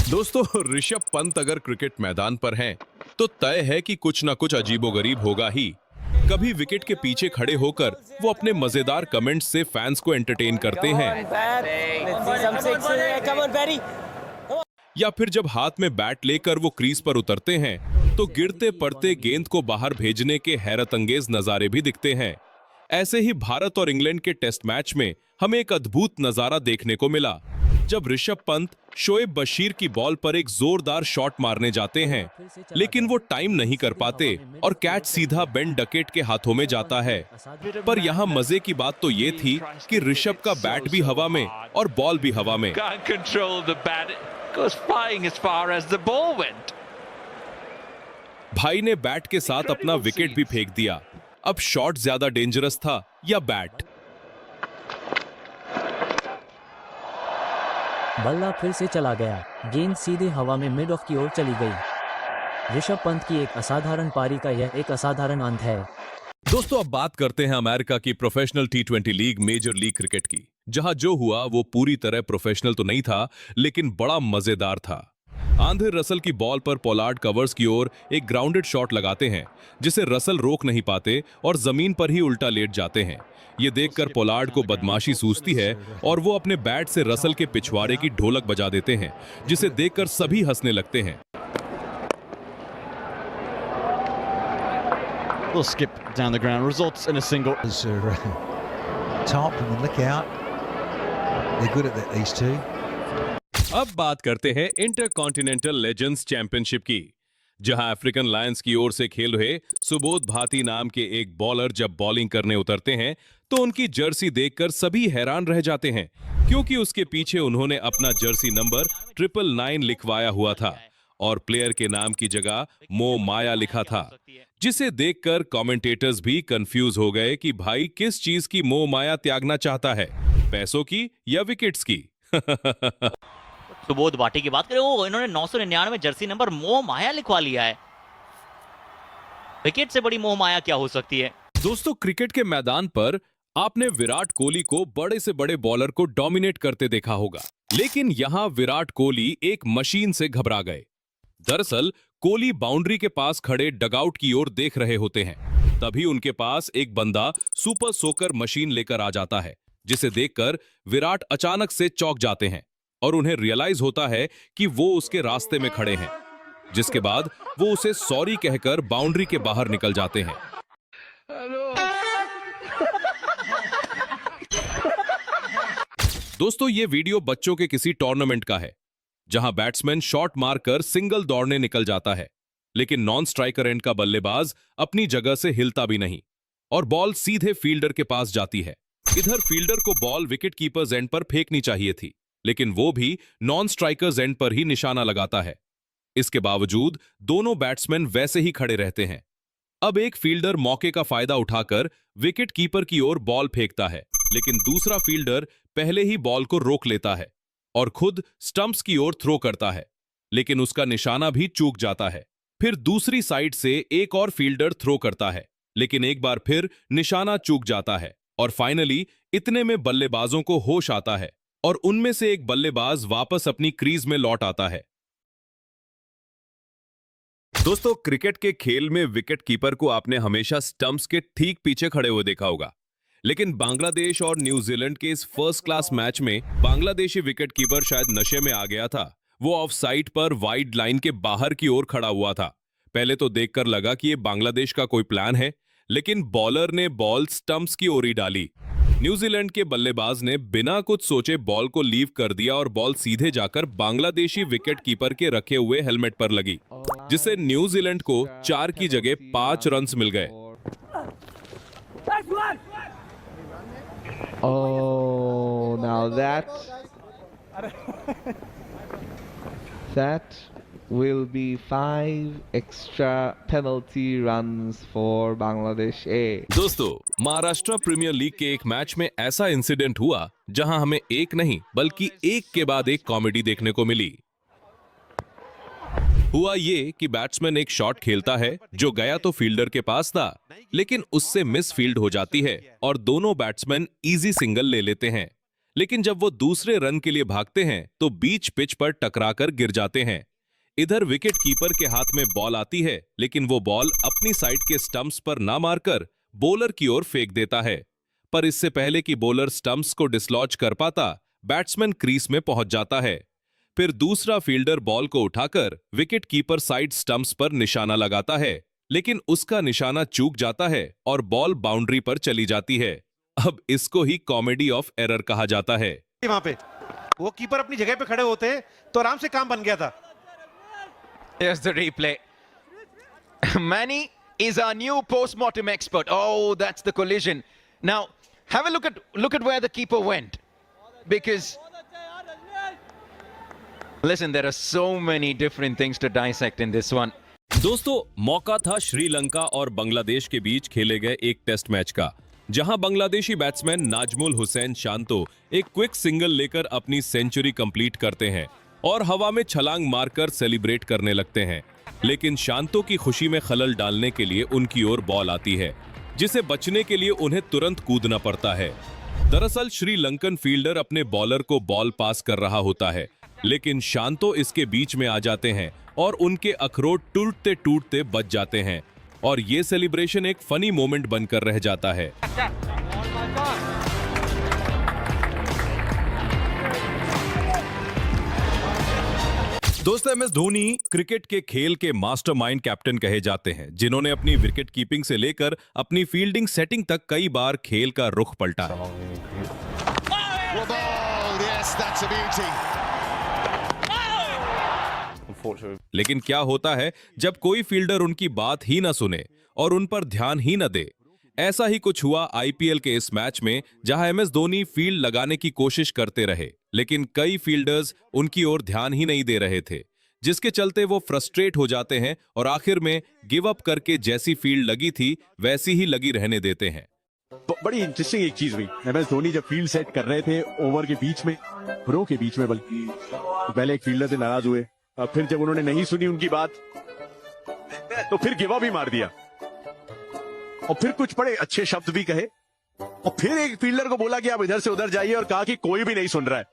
दोस्तों, ऋषभ पंत अगर क्रिकेट मैदान पर हैं, तो तय है कि कुछ ना कुछ अजीबोगरीब होगा ही। कभी विकेट के पीछे खड़े होकर वो अपने मजेदार कमेंट्स से फैंस को एंटरटेन करते हैं, या फिर जब हाथ में बैट लेकर वो क्रीज पर उतरते हैं, तो गिरते पड़ते गेंद को बाहर भेजने के हैरत अंगेज नजारे भी दिखते हैं। ऐसे ही भारत और इंग्लैंड के टेस्ट मैच में हमें एक अद्भुत नजारा देखने को मिला, जब ऋषभ पंत शोएब बशीर की बॉल पर एक जोरदार शॉट मारने जाते हैं, लेकिन वो टाइम नहीं कर पाते और कैच सीधा बेन डकेट के हाथों में जाता है। पर यहाँ मजे की बात तो ये थी कि ऋषभ का बैट भी हवा में और बॉल भी हवा में। भाई ने बैट के साथ अपना विकेट भी फेंक दिया। अब शॉट ज्यादा डेंजरस था या बैट? बल्ला फिर से चला गया। गेंद सीधे हवा में मिड ऑफ की ओर चली गई। ऋषभ पंत की एक असाधारण पारी का यह एक असाधारण अंत है। दोस्तों, अब बात करते हैं अमेरिका की प्रोफेशनल टी20 लीग मेजर लीग क्रिकेट की, जहां जो हुआ वो पूरी तरह प्रोफेशनल तो नहीं था, लेकिन बड़ा मजेदार था। आंद्रे रसल की बॉल पर पोलार्ड कवर्स की ओर एक ग्राउंडेड शॉट लगाते हैं, जिसे रसल रोक नहीं पाते और जमीन पर ही उल्टा लेट जाते हैं। ये देखकर पोलार्ड को बदमाशी सूझती है और वो अपने बैट से रसल के पिछवाड़े की ढोलक बजा देते हैं, जिसे देखकर सभी हंसने लगते हैं। Will skip down the ground, results in a single. Top and look out. They're good at that, these two. अब बात करते हैं इंटरकॉन्टिनेंटल लेजेंड्स चैंपियनशिप की, जहां अफ्रीकन लायंस की ओर से खेल रहे सुबोध भाटी नाम के एक बॉलर जब बॉलिंग करने उतरते हैं, तो उनकी जर्सी देखकर सभी हैरान रह जाते हैं, क्योंकि उसके पीछे उन्होंने अपना जर्सी नंबर 999 लिखवाया हुआ था और प्लेयर के नाम की जगह मो माया लिखा था, जिसे देखकर कमेंटेटर्स भी कंफ्यूज हो गए कि भाई किस चीज की मो माया त्यागना चाहता है, पैसों की या विकेट्स की। सुबोध भाटी की बात करें, वो इन्होंने 999 जर्सी नंबर मोह माया लिखवा लिया है। विकेट से बड़ी मोह माया क्या हो सकती है? दोस्तों, क्रिकेट के मैदान पर आपने विराट कोहली को बड़े से बड़े बॉलर को डोमिनेट करते देखा होगा, लेकिन यहां विराट कोहली एक मशीन से घबरा गए। दरअसल कोहली बाउंड्री के पास खड़े डगआउट की ओर देख रहे होते हैं, तभी उनके पास एक बंदा सुपर सोकर मशीन लेकर आ जाता है, जिसे देखकर विराट अचानक से चौंक जाते हैं और उन्हें रियलाइज होता है कि वो उसके रास्ते में खड़े हैं, जिसके बाद वो उसे सॉरी कहकर बाउंड्री के बाहर निकल जाते हैं। दोस्तों, ये वीडियो बच्चों के किसी टूर्नामेंट का है, जहां बैट्समैन शॉट मारकर सिंगल दौड़ने निकल जाता है, लेकिन नॉन स्ट्राइकर एंड का बल्लेबाज अपनी जगह से हिलता भी नहीं और बॉल सीधे फील्डर के पास जाती है। इधर फील्डर को बॉल विकेट कीपर्स एंड पर फेंकनी चाहिए थी, लेकिन वो भी नॉन स्ट्राइकर्स एंड पर ही निशाना लगाता है। इसके बावजूद दोनों बैट्समैन वैसे ही खड़े रहते हैं। अब एक फील्डर मौके का फायदा उठाकर विकेट कीपर की ओर बॉल फेंकता है, लेकिन दूसरा फील्डर पहले ही बॉल को रोक लेता है और खुद स्टंप्स की ओर थ्रो करता है, लेकिन उसका निशाना भी चूक जाता है। फिर दूसरी साइड से एक और फील्डर थ्रो करता है, लेकिन एक बार फिर निशाना चूक जाता है और फाइनली इतने में बल्लेबाजों को होश आता है और उनमें से एक बल्लेबाज वापस अपनी क्रीज में लौट आता है। दोस्तों, क्रिकेट के खेल में विकेट कीपर को आपने हमेशा स्टंप्स के ठीक पीछे खड़े हुए देखा होगा, लेकिन बांग्लादेश और न्यूजीलैंड के इस फर्स्ट क्लास मैच में बांग्लादेशी विकेट कीपर शायद नशे में आ गया था। वो ऑफ साइड पर वाइड लाइन के बाहर की ओर खड़ा हुआ था। पहले तो देखकर लगा कि ये बांग्लादेश का कोई प्लान है, लेकिन बॉलर ने बॉल स्टंप्स की ओर ही डाली। न्यूजीलैंड के बल्लेबाज ने बिना कुछ सोचे बॉल को लीव कर दिया और बॉल सीधे जाकर बांग्लादेशी विकेट कीपर के रखे हुए हेलमेट पर लगी, जिससे न्यूजीलैंड को 4 की जगह 5 रन्स मिल गए। Oh, now that will be 5 extra penalty runs for Bangladesh A. दोस्तों, महाराष्ट्र प्रीमियर लीग के एक मैच में ऐसा इंसिडेंट हुआ जहां हमें एक नहीं बल्कि एक के बाद एक कॉमेडी देखने को मिली। हुआ ये कि बैट्समैन एक शॉट खेलता है जो गया तो फील्डर के पास था, लेकिन उससे मिस फील्ड हो जाती है और दोनों बैट्समैन इजी सिंगल ले लेते हैं। लेकिन जब वो दूसरे रन के लिए भागते हैं तो बीच पिच पर टकराकर गिर जाते हैं। इधर विकेट कीपर के हाथ में बॉल आती है, लेकिन वो बॉल अपनी साइड के स्टंप्स पर ना मारकर बॉलर की ओर फेंक देता है। पर इससे पहले कि बॉलर स्टंप्स को डिसलॉज कर पाता, बैट्समैन क्रीज में पहुंच जाता है। फिर दूसरा फील्डर बॉल को उठाकर विकेट कीपर साइड स्टंप्स पर निशाना लगाता है, लेकिन उसका निशाना चूक जाता है और बॉल बाउंड्री पर चली जाती है। अब इसको ही कॉमेडी ऑफ एरर कहा जाता है। वहां पे वो कीपर अपनी जगह पे खड़े होते तो आराम से काम बन गया था। Here's the replay. Manny is our new post-mortem expert. Oh, that's the collision. Now, have a look at where the keeper went. Because listen, there are so many different things to dissect in this one. दोस्तों, मौका था श्रीलंका और बांग्लादेश के बीच खेले गए एक test match का, जहां बांग्लादेशी बैट्समैन नाजमुल हुसैन शांतो एक क्विक सिंगल लेकर अपनी सेंचुरी कंप्लीट करते हैं और हवा में छलांग मारकर सेलिब्रेट करने लगते हैं। लेकिन शांतो की खुशी में खलल डालने के लिए उनकी ओर बॉल आती है, जिसे बचने के लिए उन्हें तुरंत कूदना पड़ता है। दरअसल श्रीलंकन फील्डर अपने बॉलर को बॉल पास कर रहा होता है, लेकिन शांतो इसके बीच में आ जाते हैं और उनके अखरोट टूटते टूटते बच जाते हैं और ये सेलिब्रेशन एक फनी मोमेंट बनकर रह जाता है। दोस्तों, एमएस धोनी क्रिकेट के खेल के मास्टरमाइंड कैप्टन कहे जाते हैं, जिन्होंने अपनी विकेट कीपिंग से लेकर अपनी फील्डिंग सेटिंग तक कई बार खेल का रुख पलटा है। लेकिन क्या होता है जब कोई फील्डर उनकी बात ही ना सुने और उन पर ध्यान ही न दे। ऐसा ही कुछ हुआ आईपीएल के इस मैच में, जहां एमएस धोनी फील्ड लगाने की कोशिश करते रहे, लेकिन कई फील्डर्स उनकी ओर ध्यान ही नहीं दे रहे थे, जिसके चलते वो फ्रस्ट्रेट हो जाते हैं और आखिर में गिव अप करके जैसी फील्ड लगी थी वैसी ही लगी रहने देते हैं। बड़ी इंटरेस्टिंग एक चीज हुई, एमएस धोनी जब फील्ड सेट कर रहे थे ओवर के बीच में, प्रो के बीच में, बल्कि तो पहले एक फील्डर से नाराज हुए, और फिर जब उन्होंने नहीं सुनी उनकी बात तो फिर गिव अप ही मार दिया और फिर कुछ बड़े अच्छे शब्द भी कहे और फिर एक फील्डर को बोला कि आप इधर से उधर जाइए और कहा कि कोई भी नहीं सुन रहा है।